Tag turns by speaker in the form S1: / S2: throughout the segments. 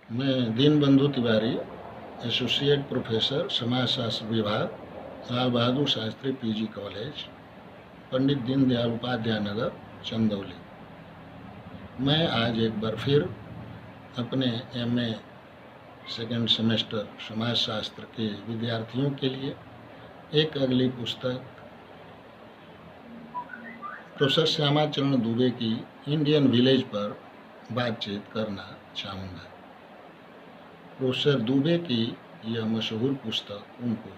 S1: मैं Deenbandhu Tiwari, associate professor समाजशास्त्र विभाग, लाल बहादुर शास्त्री पीजी कॉलेज, पंडित दीनदयाल उपाध्याय नगर, चंदौली। मैं आज एक बार फिर अपने एमए सेकेंड सेमेस्टर समाजशास्त्र के विद्यार्थियों के लिए एक अगली पुस्तक प्रोफेसर श्यामाचरण दुबे की इंडियन विलेज पर बातचीत करना चाहूँगा। प्रोफेसर दुबे की यह मशहूर पुस्तक उनको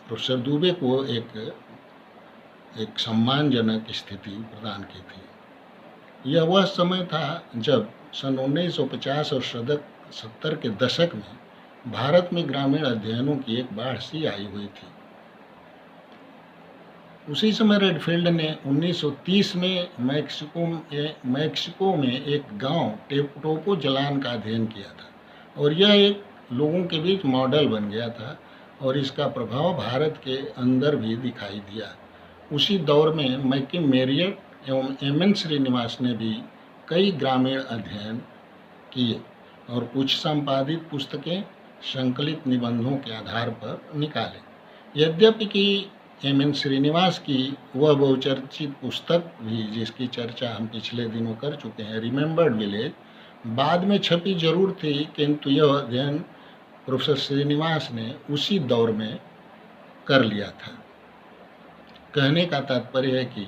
S1: प्रोफेसर दुबे को एक सम्मानजनक स्थिति प्रदान की थी। यह वह समय था जब सन 1950 और 70 के दशक में भारत में ग्रामीण अध्ययनों की एक बाढ़ सी आई हुई थी। उसी समय रेडफील्ड ने 1930 में मैक्सिको में एक गांव टोपो जलान का अध्ययन किया था और यह एक लोगों के बीच मॉडल बन गया था और इसका प्रभाव भारत के अंदर भी दिखाई दिया। उसी दौर में मैकिम मेरियट एवं एमएन श्रीनिवास ने भी कई ग्रामीण अध्ययन किए और कुछ संपादित पुस्तकें संकलित निबंधों के आधार पर निकाले। यद्यपि कि एमएन श्रीनिवास की वह बहुचर्चित पुस्तक भी, जिसकी चर्चा हम पिछले दिनों कर चुके हैं, रिमेंबर्ड विलेज, बाद में छपी जरूर थी, किंतु यह अध्ययन प्रोफेसर श्रीनिवास ने उसी दौर में कर लिया था। कहने का तात्पर्य है कि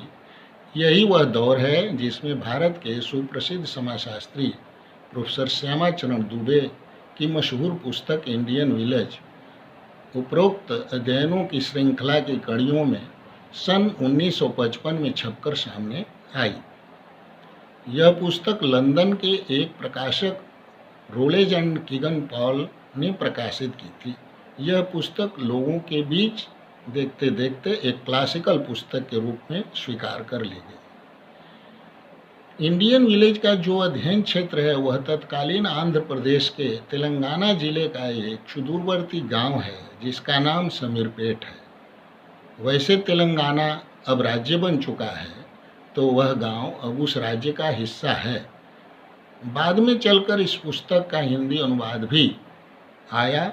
S1: यही वह दौर है जिसमें भारत के सुप्रसिद्ध समाजशास्त्री प्रोफेसर श्यामाचरण दुबे की मशहूर पुस्तक इंडियन विलेज उपरोक्त अध्ययनों की श्रृंखला की कड़ियों में सन 1955 में छपकर सामने आई। यह पुस्तक लंदन के एक प्रकाशक रोलेज एंड कीगन पॉल ने प्रकाशित की थी। यह पुस्तक लोगों के बीच देखते देखते एक क्लासिकल पुस्तक के रूप में स्वीकार कर ली गई। इंडियन विलेज का जो अध्ययन क्षेत्र है वह तत्कालीन आंध्र प्रदेश के तेलंगाना जिले का एक सुदूरवर्ती गांव है जिसका नाम समीरपेट है। वैसे तेलंगाना अब राज्य बन चुका है तो वह गांव अब उस राज्य का हिस्सा है। बाद में चलकर इस पुस्तक का हिंदी अनुवाद भी आया।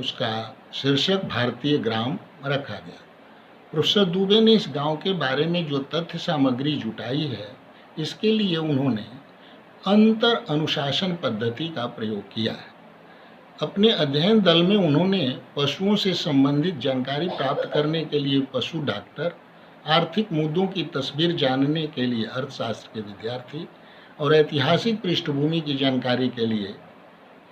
S1: उसका शीर्षक भारतीय ग्राम रखा गया। प्रोफेसर दुबे ने इस गांव के बारे में जो तथ्य सामग्री जुटाई है, इसके लिए उन्होंने अंतर अनुशासन पद्धति का प्रयोग किया है। अपने अध्ययन दल में उन्होंने पशुओं से संबंधित जानकारी प्राप्त करने के लिए पशु डॉक्टर, आर्थिक मुद्दों की तस्वीर जानने के लिए अर्थशास्त्र के विद्यार्थी और ऐतिहासिक पृष्ठभूमि की जानकारी के लिए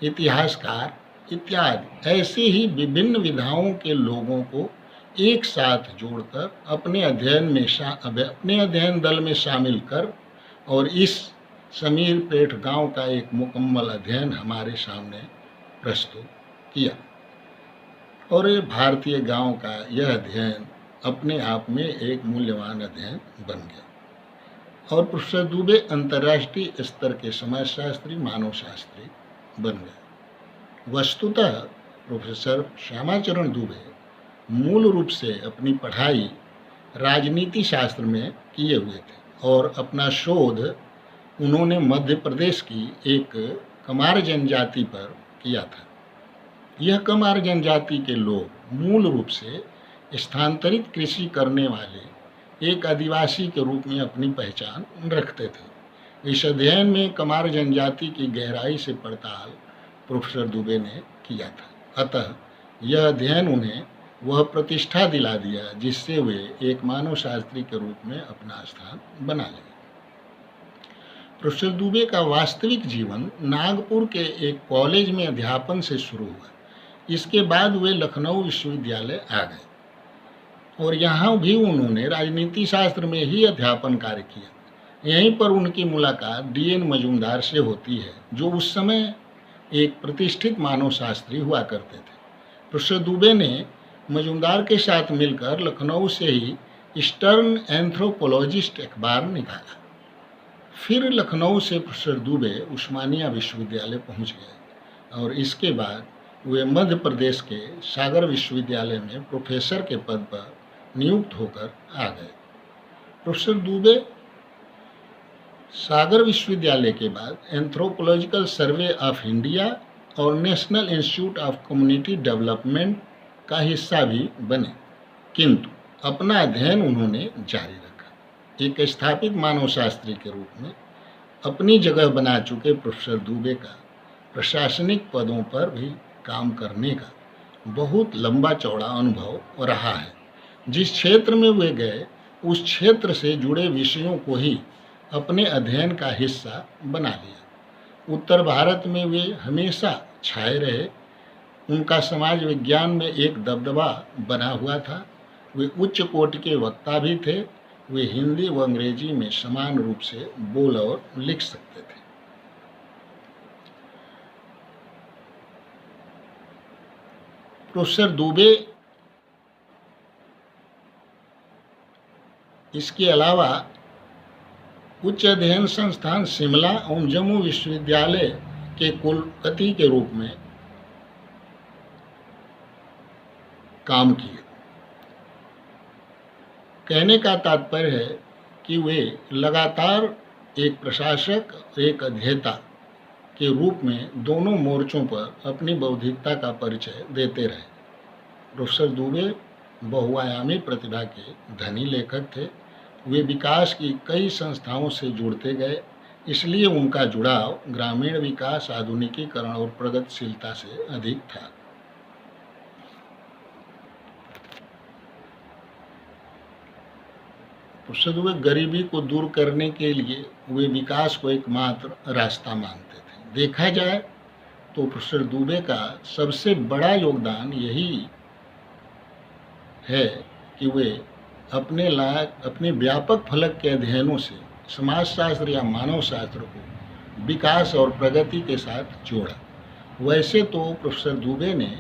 S1: इतिहासकार इत्यादि ऐसे ही विभिन्न विधाओं के लोगों को एक साथ जोड़कर अपने अध्ययन दल में शामिल कर और इस समीरपेट गांव का एक मुकम्मल अध्ययन हमारे सामने प्रस्तुत किया। और भारतीय गांव का यह अध्ययन अपने आप में एक मूल्यवान अध्ययन बन गया और प्रोफेसर दुबे अंतर्राष्ट्रीय स्तर के समाजशास्त्री, मानवशास्त्री बन गए। वस्तुतः प्रोफेसर श्यामाचरण दुबे मूल रूप से अपनी पढ़ाई राजनीति शास्त्र में किए हुए थे और अपना शोध उन्होंने मध्य प्रदेश की एक कमार जनजाति पर किया था। यह कमार जनजाति के लोग मूल रूप से स्थानांतरित कृषि करने वाले एक आदिवासी के रूप में अपनी पहचान रखते थे। इस अध्ययन में कमार जनजाति की गहराई से पड़ताल प्रोफेसर दुबे ने किया था। अतः यह अध्ययन उन्हें वह प्रतिष्ठा दिला दिया जिससे वे एक मानवशास्त्री के रूप में अपना स्थान बना ले। प्रोफेसर दुबे का वास्तविक जीवन नागपुर के एक कॉलेज में अध्यापन से शुरू हुआ। इसके बाद वे लखनऊ विश्वविद्यालय आ गए और यहाँ भी उन्होंने राजनीति शास्त्र में ही अध्यापन कार्य किया। यहीं पर उनकी मुलाकात डीएन मजूमदार से होती है जो उस समय एक प्रतिष्ठित मानवशास्त्री हुआ करते थे। प्रोफेसर दुबे ने मजूमदार के साथ मिलकर लखनऊ से ही ईस्टर्न एंथ्रोपोलॉजिस्ट अखबार निकाला। फिर लखनऊ से प्रोफेसर दुबे उस्मानिया विश्वविद्यालय पहुंच गए और इसके बाद वे मध्य प्रदेश के सागर विश्वविद्यालय में प्रोफेसर के पद पर नियुक्त होकर आ गए। प्रोफेसर दुबे सागर विश्वविद्यालय के बाद एंथ्रोपोलॉजिकल सर्वे ऑफ इंडिया और national institute of community development का हिस्सा भी बने, किंतु अपना अध्ययन उन्होंने जारी रखा। एक स्थापित मानवशास्त्री के रूप में अपनी जगह बना चुके प्रोफेसर दुबे का प्रशासनिक पदों पर भी काम करने का बहुत लंबा चौड़ा अनुभव रहा है। जिस क्षेत्र में वे गए उस क्षेत्र से जुड़े विषयों को ही अपने अध्ययन का हिस्सा बना लिया। उत्तर भारत में वे हमेशा छाए रहे। उनका समाज विज्ञान में एक दबदबा बना हुआ था। वे उच्च कोटि के वक्ता भी थे। वे हिंदी व अंग्रेजी में समान रूप से बोल और लिख सकते थे। प्रोफेसर दुबे इसके अलावा उच्च अध्ययन संस्थान शिमला एवं जम्मू विश्वविद्यालय के कुलपति के रूप में काम किए। कहने का तात्पर्य है कि वे लगातार एक प्रशासक और एक अध्येता के रूप में दोनों मोर्चों पर अपनी बौद्धिकता का परिचय देते रहे। प्रोफेसर दुबे बहुआयामी प्रतिभा के धनी लेखक थे। वे विकास की कई संस्थाओं से जुड़ते गए, इसलिए उनका जुड़ाव ग्रामीण विकास, आधुनिकीकरण और प्रगतिशीलता से अधिक था। प्रोफेसर दुबे गरीबी को दूर करने के लिए वे विकास को एकमात्र रास्ता मानते थे। देखा जाए तो प्रोफेसर दुबे का सबसे बड़ा योगदान यही है कि वे अपने व्यापक फलक के अध्ययनों से समाजशास्त्र या मानव शास्त्र को विकास और प्रगति के साथ जोड़ा। वैसे तो प्रोफेसर दुबे ने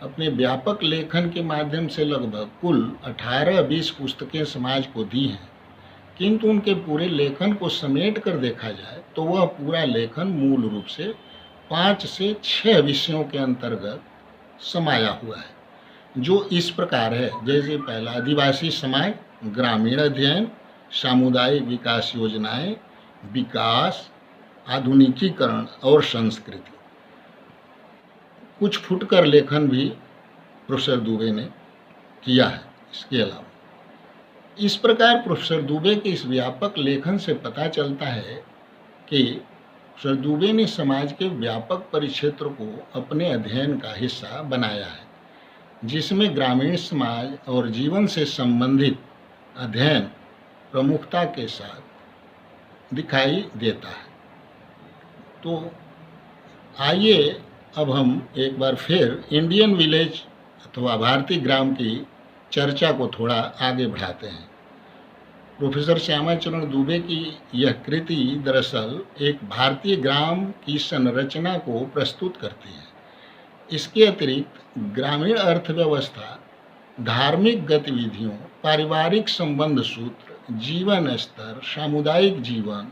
S1: अपने व्यापक लेखन के माध्यम से लगभग कुल 18-20 पुस्तकें समाज को दी हैं, किंतु उनके पूरे लेखन को समेट कर देखा जाए तो वह पूरा लेखन मूल रूप से 5 से 6 विषयों के अंतर्गत समाया हुआ है, जो इस प्रकार है। जैसे पहला आदिवासी समाज, ग्रामीण अध्ययन, सामुदायिक विकास योजनाएं, विकास, आधुनिकीकरण और संस्कृति। कुछ फुटकर लेखन भी प्रोफेसर दुबे ने किया है। इसके अलावा इस प्रकार प्रोफेसर दुबे के इस व्यापक लेखन से पता चलता है कि प्रोफेसर दुबे ने समाज के व्यापक परिक्षेत्र को अपने अध्ययन का हिस्सा बनाया है, जिसमें ग्रामीण समाज और जीवन से संबंधित अध्ययन प्रमुखता के साथ दिखाई देता है। तो आइए अब हम एक बार फिर इंडियन विलेज अथवा भारतीय ग्राम की चर्चा को थोड़ा आगे बढ़ाते हैं। प्रोफेसर श्यामाचरण दुबे की यह कृति दरअसल एक भारतीय ग्राम की संरचना को प्रस्तुत करती है। इसके अतिरिक्त ग्रामीण अर्थव्यवस्था, धार्मिक गतिविधियों, पारिवारिक संबंध सूत्र, जीवन स्तर, सामुदायिक जीवन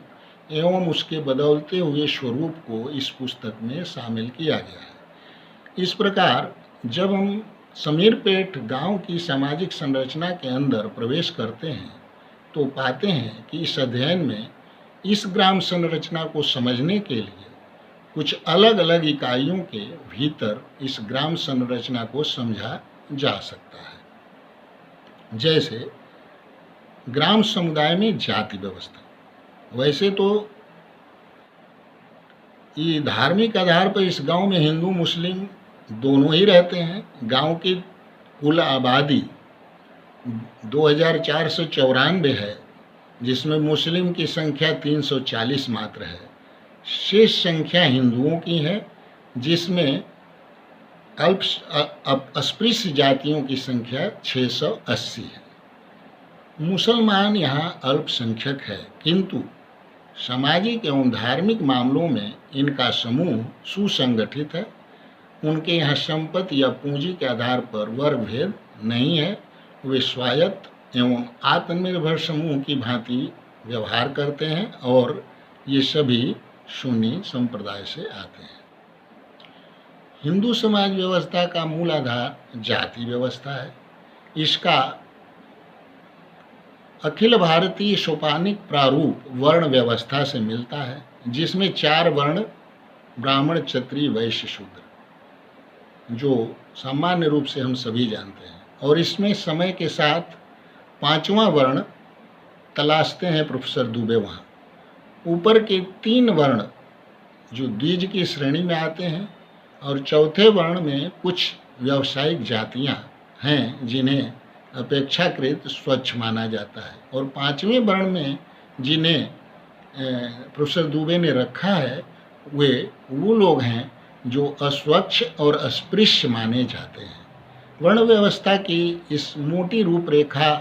S1: एवं उसके बदलते हुए स्वरूप को इस पुस्तक में शामिल किया गया है। इस प्रकार जब हम समीरपेट गांव की सामाजिक संरचना के अंदर प्रवेश करते हैं तो पाते हैं कि इस अध्ययन में इस ग्राम संरचना को समझने के लिए कुछ अलग अलग इकाइयों के भीतर इस ग्राम संरचना को समझा जा सकता है। जैसे ग्राम समुदाय में जाति व्यवस्था। वैसे तो ये धार्मिक आधार पर इस गांव में हिंदू मुस्लिम दोनों ही रहते हैं। गांव की कुल आबादी 2494 है, जिसमें मुस्लिम की संख्या 340 मात्र है। शेष संख्या हिंदुओं की है, जिसमें अस्पृश्य जातियों की संख्या 680 है। मुसलमान यहाँ अल्पसंख्यक है, किंतु सामाजिक एवं धार्मिक मामलों में इनका समूह सुसंगठित है। उनके यहाँ संपत्ति या पूंजी के आधार पर वर्ग भेद नहीं है। वे स्वायत्त एवं आत्मनिर्भर समूह की भांति व्यवहार करते हैं और ये सभी सुन्नी संप्रदाय से आते हैं। हिंदू समाज व्यवस्था का मूल आधार जाति व्यवस्था है। इसका अखिल भारतीय सोपानिक प्रारूप वर्ण व्यवस्था से मिलता है, जिसमें 4 वर्ण ब्राह्मण, क्षत्रिय, वैश्य, शूद्र, जो सामान्य रूप से हम सभी जानते हैं, और इसमें समय के साथ 5वां वर्ण तलाशते हैं प्रोफेसर दुबे वहाँ। ऊपर के 3 वर्ण जो द्विज की श्रेणी में आते हैं, और चौथे वर्ण में कुछ व्यावसायिक जातियां हैं जिन्हें अपेक्षाकृत स्वच्छ माना जाता है, और 5वें वर्ण में जिन्हें प्रोफेसर दुबे ने रखा है वो लोग हैं जो अस्वच्छ और अस्पृश्य माने जाते हैं। वर्ण व्यवस्था की इस मोटी रूपरेखा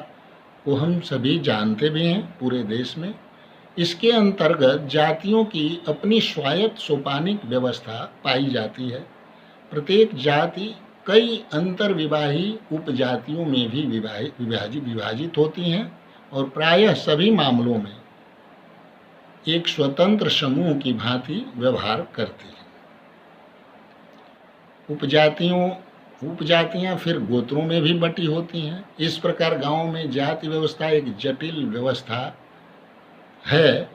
S1: को हम सभी जानते भी हैं पूरे देश में। इसके अंतर्गत जातियों की अपनी स्वायत्त सोपानिक व्यवस्था पाई जाती है। प्रत्येक जाति कई अंतर्विवाही उपजातियों में भी विभाजित होती हैं, और प्रायः सभी मामलों में एक स्वतंत्र समूह की भांति व्यवहार करती हैं। उपजातियां फिर गोत्रों में भी बटी होती हैं। इस प्रकार गांव में जाति व्यवस्था एक जटिल व्यवस्था है।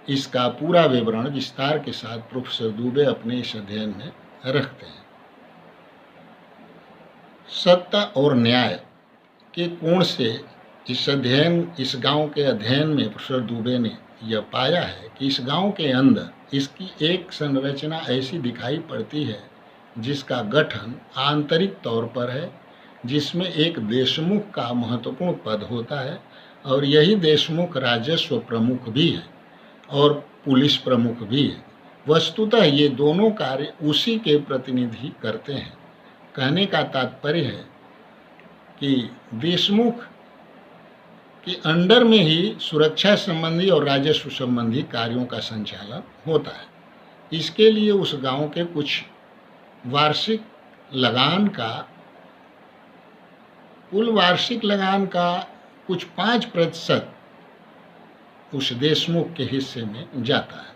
S1: इसका पूरा विवरण विस्तार के साथ प्रोफेसर दुबे अपने इस अध्ययन में रखते हैं। सत्ता और न्याय के कोण से इस गांव के अध्ययन में प्रोफेसर दुबे ने यह पाया है कि इस गांव के अंदर इसकी एक संरचना ऐसी दिखाई पड़ती है जिसका गठन आंतरिक तौर पर है, जिसमें एक देशमुख का महत्वपूर्ण पद होता है, और यही देशमुख राजस्व प्रमुख भी है और पुलिस प्रमुख भी है। वस्तुतः ये दोनों कार्य उसी के प्रतिनिधि करते हैं। कहने का तात्पर्य है कि देशमुख के अंडर में ही सुरक्षा संबंधी और राजस्व संबंधी कार्यों का संचालन होता है। इसके लिए उस गांव के कुछ वार्षिक लगान का कुछ 5% उस देशमुख के हिस्से में जाता है।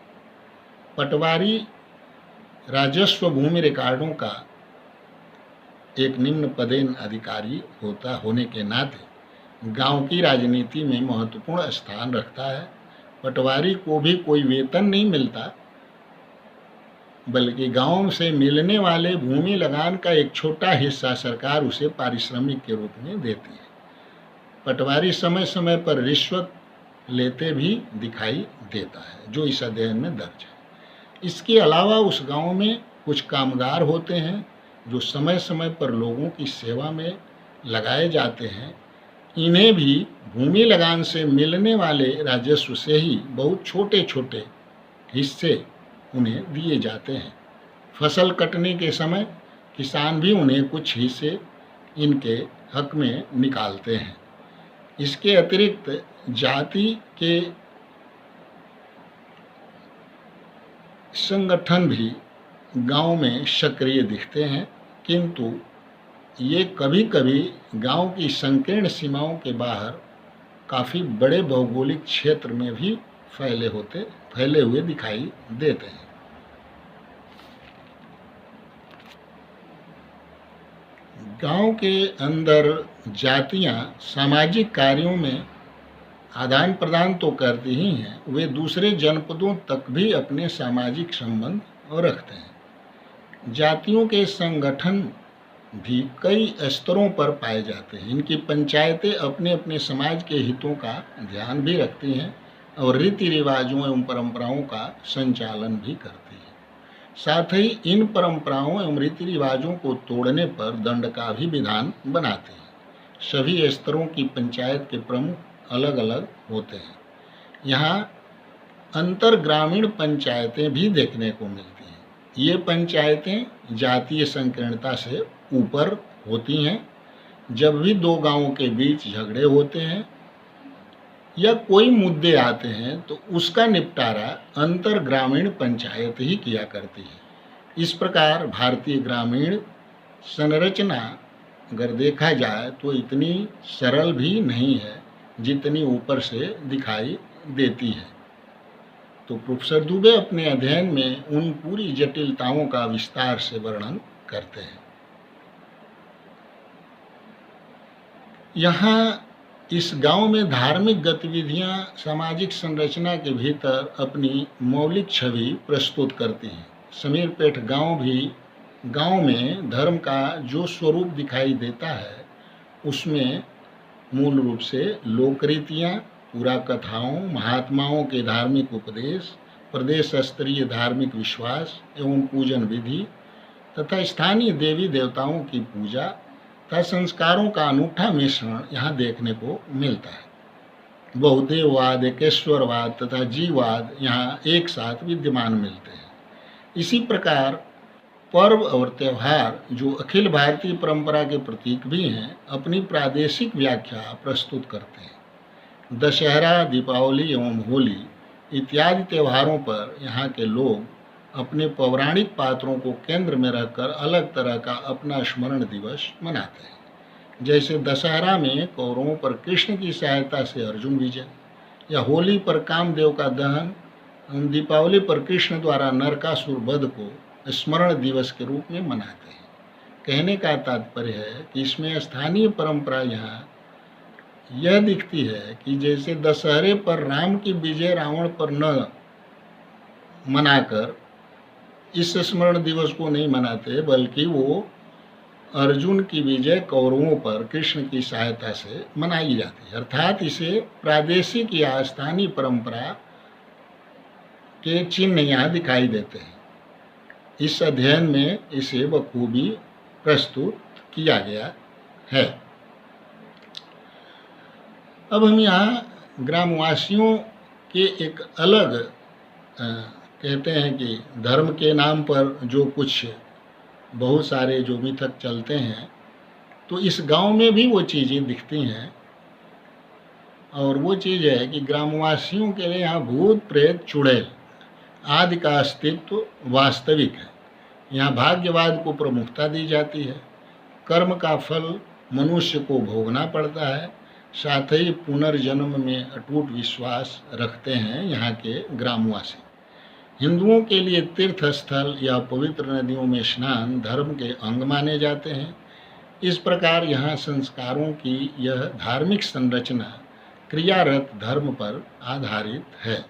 S1: पटवारी राजस्व भूमि रिकॉर्डों का एक निम्न पदेन अधिकारी होने के नाते गांव की राजनीति में महत्वपूर्ण स्थान रखता है। पटवारी को भी कोई वेतन नहीं मिलता, बल्कि गांव से मिलने वाले भूमि लगान का एक छोटा हिस्सा सरकार उसे पारिश्रमिक के रूप में देती है। पटवारी समय समय पर रिश्वत लेते भी दिखाई देता है, जो इस अध्ययन में दर्ज है। इसके अलावा उस गांव में कुछ कामगार होते हैं जो समय समय पर लोगों की सेवा में लगाए जाते हैं। इन्हें भी भूमि लगान से मिलने वाले राजस्व से ही बहुत छोटे छोटे हिस्से उन्हें दिए जाते हैं। फसल कटने के समय किसान भी उन्हें कुछ हिस्से इनके हक में निकालते हैं। इसके अतिरिक्त जाति के संगठन भी गांव में सक्रिय दिखते हैं, किंतु ये कभी कभी गांव की संकीर्ण सीमाओं के बाहर काफ़ी बड़े भौगोलिक क्षेत्र में भी फैले हुए दिखाई देते हैं। गांव के अंदर जातियां सामाजिक कार्यों में आदान प्रदान तो करती ही हैं, वे दूसरे जनपदों तक भी अपने सामाजिक संबंध रखते हैं। जातियों के संगठन भी कई स्तरों पर पाए जाते हैं। इनकी पंचायतें अपने अपने समाज के हितों का ध्यान भी रखती हैं और रीति रिवाजों एवं परंपराओं का संचालन भी करती हैं। साथ ही इन परंपराओं एवं रीति रिवाजों को तोड़ने पर दंड का भी विधान बनाती हैं। सभी स्तरों की पंचायत के प्रमुख अलग अलग होते हैं। यहाँ अंतर ग्रामीण पंचायतें भी देखने को मिलती हैं। ये पंचायतें जातीय संकीर्णता से ऊपर होती हैं। जब भी दो गांवों के बीच झगड़े होते हैं या कोई मुद्दे आते हैं तो उसका निपटारा अंतर ग्रामीण पंचायत ही किया करती है। इस प्रकार भारतीय ग्रामीण संरचना अगर देखा जाए तो इतनी सरल भी नहीं है जितनी ऊपर से दिखाई देती है। तो प्रोफेसर दुबे अपने अध्ययन में उन पूरी जटिलताओं का विस्तार से वर्णन करते हैं। यहाँ इस गांव में धार्मिक गतिविधियां सामाजिक संरचना के भीतर अपनी मौलिक छवि प्रस्तुत करती हैं। समीरपेट गांव में धर्म का जो स्वरूप दिखाई देता है उसमें मूल रूप से लोकरीतियाँ, पुरा कथाओं, महात्माओं के धार्मिक उपदेश, प्रदेश स्तरीय धार्मिक विश्वास एवं पूजन विधि तथा स्थानीय देवी देवताओं की पूजा तथा संस्कारों का अनूठा मिश्रण यहाँ देखने को मिलता है। बहुदेववाद, एकेश्वरवाद तथा जीववाद यहाँ एक साथ विद्यमान मिलते हैं। इसी प्रकार पर्व और त्यौहार जो अखिल भारतीय परंपरा के प्रतीक भी हैं, अपनी प्रादेशिक व्याख्या प्रस्तुत करते हैं। दशहरा, दीपावली एवं होली इत्यादि त्योहारों पर यहाँ के लोग अपने पौराणिक पात्रों को केंद्र में रखकर अलग तरह का अपना स्मरण दिवस मनाते हैं। जैसे दशहरा में कौरवों पर कृष्ण की सहायता से अर्जुन विजय, या होली पर कामदेव का दहन, दीपावली पर कृष्ण द्वारा नरकासुर वध को स्मरण दिवस के रूप में मनाते हैं। कहने का तात्पर्य है कि इसमें स्थानीय परंपरा यहाँ यह दिखती है कि जैसे दशहरे पर राम की विजय रावण पर न मनाकर इस स्मरण दिवस को नहीं मनाते, बल्कि वो अर्जुन की विजय कौरवों पर कृष्ण की सहायता से मनाई जाती है। अर्थात इसे प्रादेशिक या स्थानीय परंपरा के चिन्ह यहाँ दिखाई देते हैं। इस अध्ययन में इसे बखूबी प्रस्तुत किया गया है। अब हम यहाँ ग्रामवासियों के एक अलग कहते हैं कि धर्म के नाम पर जो कुछ बहुत सारे जो मिथक चलते हैं, तो इस गांव में भी वो चीज़ें दिखती हैं। और वो चीज़ है कि ग्रामवासियों के लिए यहाँ भूत प्रेत चुड़ैल आदि का अस्तित्व वास्तविक है। यहाँ भाग्यवाद को प्रमुखता दी जाती है। कर्म का फल मनुष्य को भोगना पड़ता है। साथ ही पुनर्जन्म में अटूट विश्वास रखते हैं यहाँ के ग्रामवासी। हिंदुओं के लिए तीर्थ स्थल या पवित्र नदियों में स्नान धर्म के अंग माने जाते हैं। इस प्रकार यहाँ संस्कारों की यह धार्मिक संरचना क्रियारत धर्म पर आधारित है।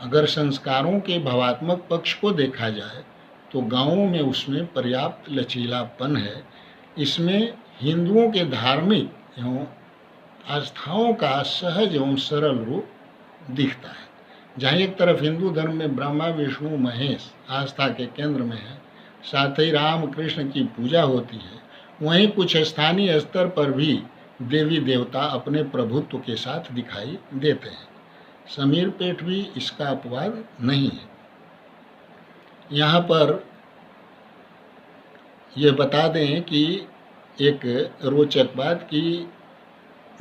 S1: अगर संस्कारों के भावात्मक पक्ष को देखा जाए तो गांवों में उसमें पर्याप्त लचीलापन है। इसमें हिंदुओं के धार्मिक एवं आस्थाओं का सहज एवं सरल रूप दिखता है। जहाँ एक तरफ हिंदू धर्म में ब्रह्मा विष्णु महेश आस्था के केंद्र में है, साथ ही राम कृष्ण की पूजा होती है, वहीं कुछ स्थानीय स्तर पर भी देवी देवता अपने प्रभुत्व के साथ दिखाई देते हैं। समीरपेट भी इसका अपवाद नहीं है। यहाँ पर यह बता दें कि एक रोचक बात कि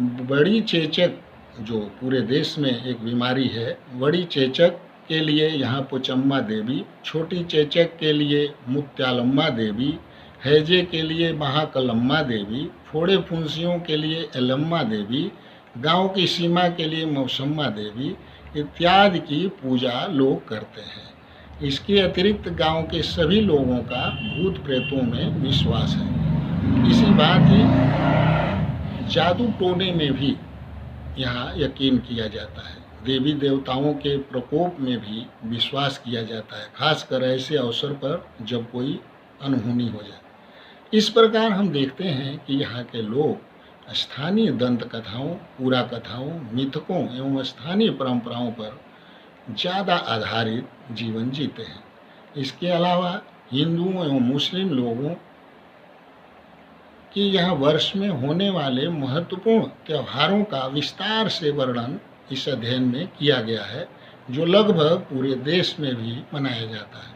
S1: बड़ी चेचक जो पूरे देश में एक बीमारी है, बड़ी चेचक के लिए यहाँ पोचम्मा देवी, छोटी चेचक के लिए मुत्यालम्मा देवी, हैजे के लिए महाकलम्मा देवी, फोड़े फुंसियों के लिए एलम्मा देवी, गांव की सीमा के लिए मौसम्मा देवी इत्यादि की पूजा लोग करते हैं। इसके अतिरिक्त गांव के सभी लोगों का भूत प्रेतों में विश्वास है। इसी बात ही जादू टोने में भी यहाँ यकीन किया जाता है। देवी देवताओं के प्रकोप में भी विश्वास किया जाता है, खासकर ऐसे अवसर पर जब कोई अनहोनी हो जाए। इस प्रकार हम देखते हैं कि यहाँ के लोग स्थानीय दंत कथाओं, पुरा कथाओं, मिथकों एवं स्थानीय परंपराओं पर ज़्यादा आधारित जीवन जीते हैं। इसके अलावा हिंदुओं एवं मुस्लिम लोगों कि यहाँ वर्ष में होने वाले महत्वपूर्ण त्योहारों का विस्तार से वर्णन इस अध्ययन में किया गया है, जो लगभग पूरे देश में भी मनाया जाता है।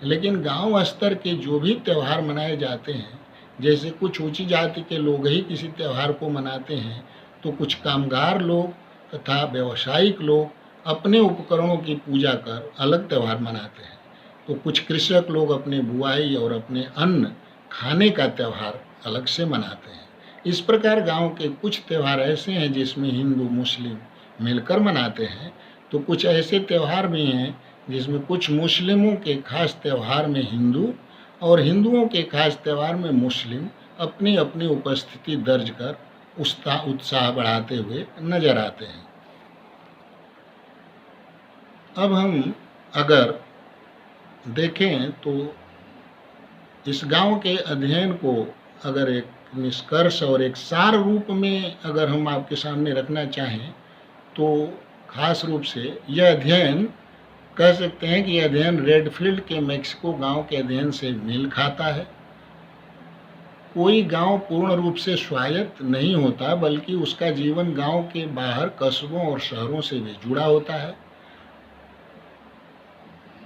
S1: लेकिन गांव स्तर के जो भी त्यौहार मनाए जाते हैं, जैसे कुछ ऊंची जाति के लोग ही किसी त्यौहार को मनाते हैं, तो कुछ कामगार लोग तथा व्यावसायिक लोग अपने उपकरणों की पूजा कर अलग त्यौहार मनाते हैं, तो कुछ कृषक लोग अपने बुआई और अपने अन्न खाने का त्यौहार अलग से मनाते हैं। इस प्रकार गांव के कुछ त्यौहार ऐसे हैं जिसमें हिंदू मुस्लिम मिलकर मनाते हैं, तो कुछ ऐसे त्यौहार भी हैं जिसमें कुछ मुस्लिमों के खास त्यौहार में हिंदू और हिंदुओं के खास त्यौहार में मुस्लिम अपनी अपनी उपस्थिति दर्ज कर उत्साह बढ़ाते हुए नजर आते हैं। अब हम अगर देखें तो इस गांव के अध्ययन को अगर एक निष्कर्ष और एक सार रूप में अगर हम आपके सामने रखना चाहें तो खास रूप से यह अध्ययन कह सकते हैं कि यह अध्ययन रेडफील्ड के मेक्सिको गांव के अध्ययन से मेल खाता है। कोई गांव पूर्ण रूप से स्वायत्त नहीं होता, बल्कि उसका जीवन गांव के बाहर कस्बों और शहरों से भी जुड़ा होता है।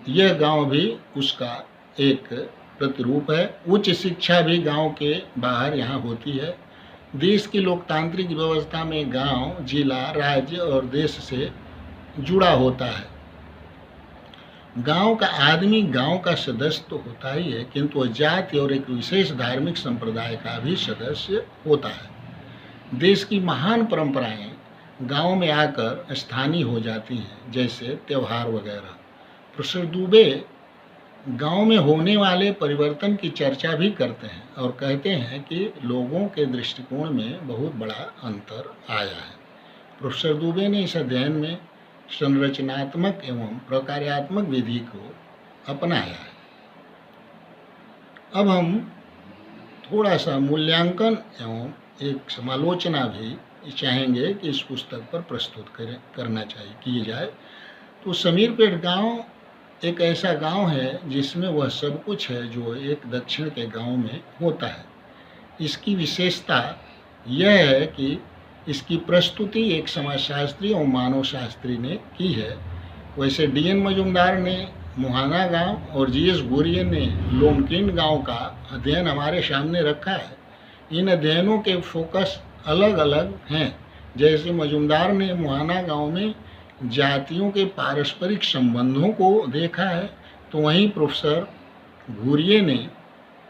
S1: यह गांव भी उसका एक प्रतिरूप है। उच्च शिक्षा भी गांव के बाहर यहाँ होती है। देश की लोकतांत्रिक व्यवस्था में गांव जिला, राज्य और देश से जुड़ा होता है। गांव का आदमी गांव का सदस्य तो होता ही है, किंतु वह जाति और एक विशेष धार्मिक संप्रदाय का भी सदस्य होता है। देश की महान परंपराएं गांव में आकर स्थानीय हो जाती हैं, जैसे त्यौहार वगैरह। प्रोफेसर दुबे गांव में होने वाले परिवर्तन की चर्चा भी करते हैं और कहते हैं कि लोगों के दृष्टिकोण में बहुत बड़ा अंतर आया है। प्रोफेसर दुबे ने इस अध्ययन में संरचनात्मक एवं प्रकार्यात्मक विधि को अपनाया है। अब हम थोड़ा सा मूल्यांकन एवं एक समालोचना भी चाहेंगे कि इस पुस्तक पर प्रस्तुत करना चाहिए की जाए। तो समीरपेट गांव एक ऐसा गांव है जिसमें वह सब कुछ है जो एक दक्षिण के गांव में होता है। इसकी विशेषता यह है कि इसकी प्रस्तुति एक समाजशास्त्री और मानव शास्त्री ने की है। वैसे D.N. मजुमदार ने मुहाना गांव और G.S. घुरिये ने लोमकिंड गांव का अध्ययन हमारे सामने रखा है। इन अध्ययनों के फोकस अलग अलग हैं। जैसे मजुमदार ने मुहाना गांव में जातियों के पारस्परिक संबंधों को देखा है, तो वहीं प्रोफेसर घुरिये ने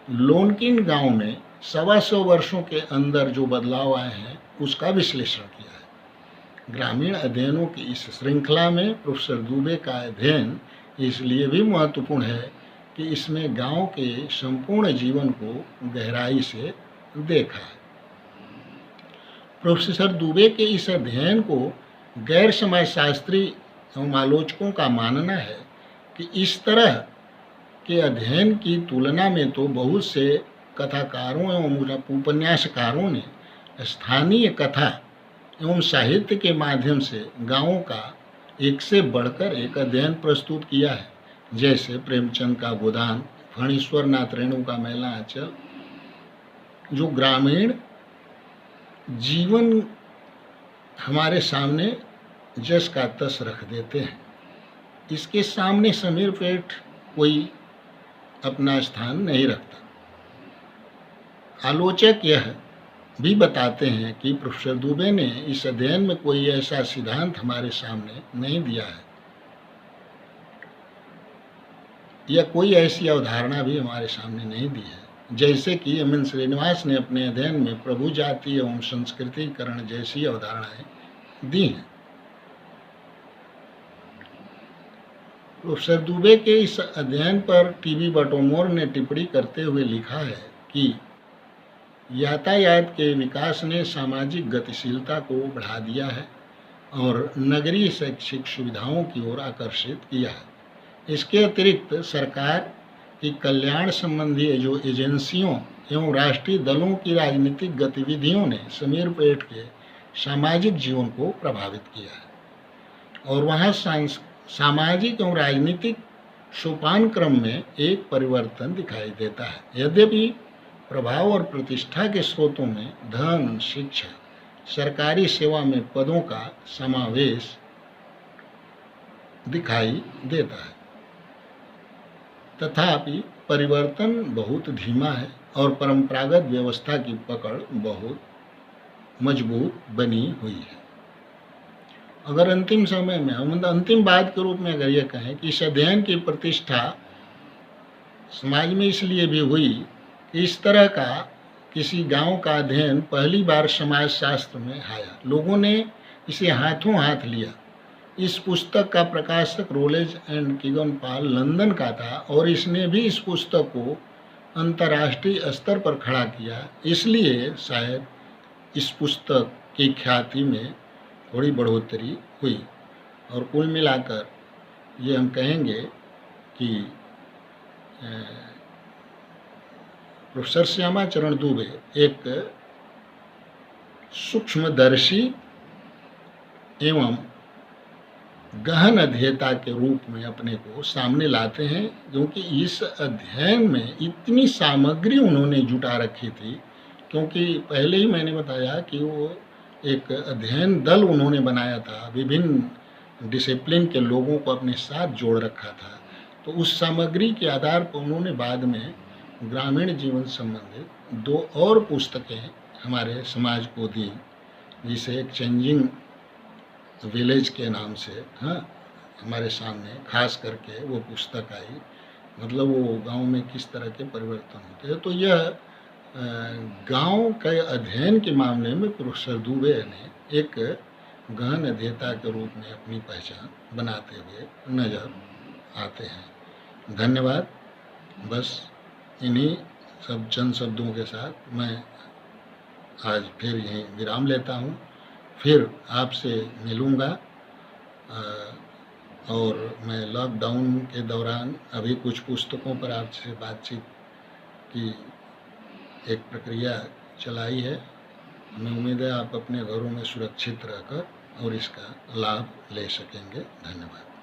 S1: लोमकिंड गांव में 125 वर्षों के अंदर जो बदलाव आए हैं उसका विश्लेषण किया है। ग्रामीण अध्ययनों की इस श्रृंखला में प्रोफेसर दुबे का अध्ययन इसलिए भी महत्वपूर्ण है कि इसमें गांव के संपूर्ण जीवन को गहराई से देखा है। प्रोफेसर दुबे के इस अध्ययन को गैर समाजशास्त्री एवं आलोचकों का मानना है कि इस तरह के अध्ययन की तुलना में तो बहुत से कथाकारों एवं उपन्यासकारों ने स्थानीय कथा एवं साहित्य के माध्यम से गांवों का एक से बढ़कर एक अध्ययन प्रस्तुत किया है। जैसे प्रेमचंद का गोदान, फणीश्वर नाथ रेणु का मैला आंचल, जो ग्रामीण जीवन हमारे सामने जस का तस रख देते हैं। इसके सामने समीरपेट कोई अपना स्थान नहीं रखता। आलोचक यह भी बताते हैं कि प्रोफेसर दुबे ने इस अध्ययन में कोई ऐसा सिद्धांत हमारे सामने नहीं दिया है या कोई ऐसी अवधारणा भी हमारे सामने नहीं दी है, जैसे कि M.N. श्रीनिवास ने अपने अध्ययन में प्रभु जाति एवं संस्कृतिकरण जैसी अवधारणाएं दी हैं। प्रोफेसर दुबे के इस अध्ययन पर टी.बी. बटोमोर ने टिप्पणी करते हुए लिखा है कि यातायात के विकास ने सामाजिक गतिशीलता को बढ़ा दिया है और नगरीय शैक्षिक सुविधाओं की ओर आकर्षित किया है। इसके अतिरिक्त सरकार की कल्याण संबंधी जो एजेंसियों एवं राष्ट्रीय दलों की राजनीतिक गतिविधियों ने समीरपेट के सामाजिक जीवन को प्रभावित किया है और वहाँ सामाजिक एवं राजनीतिक सोपान क्रम में एक परिवर्तन दिखाई देता है। यद्यपि प्रभाव और प्रतिष्ठा के स्रोतों में धन, शिक्षा, सरकारी सेवा में पदों का समावेश दिखाई देता है, तथापि परिवर्तन बहुत धीमा है और परंपरागत व्यवस्था की पकड़ बहुत मजबूत बनी हुई है। अगर अंतिम समय में हम अंतिम बात के रूप में अगर यह कहें कि इस अध्ययन की प्रतिष्ठा समाज में इसलिए भी हुई कि इस तरह का किसी गांव का अध्ययन पहली बार समाज शास्त्र में आया। लोगों ने इसे हाथों हाथ लिया। इस पुस्तक का प्रकाशक Rolle's and Keegan Pal London का था और इसने भी इस पुस्तक को अंतर्राष्ट्रीय स्तर पर खड़ा किया। इसलिए शायद इस पुस्तक की ख्याति में थोड़ी बढ़ोतरी हुई। और कुल मिलाकर ये हम कहेंगे कि प्रोफेसर श्यामा चरण दुबे एक सूक्ष्मदर्शी एवं गहन अध्येता के रूप में अपने को सामने लाते हैं, क्योंकि इस अध्ययन में इतनी सामग्री उन्होंने जुटा रखी थी। क्योंकि पहले ही मैंने बताया कि वो एक अध्ययन दल उन्होंने बनाया था, विभिन्न डिसिप्लिन के लोगों को अपने साथ जोड़ रखा था। तो उस सामग्री के आधार पर उन्होंने बाद में ग्रामीण जीवन संबंधित 2 और पुस्तकें हमारे समाज को दी, जिसे एक चेंजिंग विलेज के नाम से हमारे सामने खास करके वो पुस्तक आई। मतलब वो गांव में किस तरह के परिवर्तन होते हैं। तो यह गांव के अध्ययन के मामले में प्रोफेसर दुबे ने एक गहन अध्येता के रूप में अपनी पहचान बनाते हुए नजर आते हैं। धन्यवाद। बस इन्हीं सब चंद शब्दों के साथ मैं आज फिर यहीं विराम लेता हूँ। फिर आपसे मिलूँगा। और मैं लॉकडाउन के दौरान अभी कुछ पुस्तकों पर आपसे बातचीत की एक प्रक्रिया चलाई है। हमें उम्मीद है आप अपने घरों में सुरक्षित रहकर और इसका लाभ ले सकेंगे। धन्यवाद।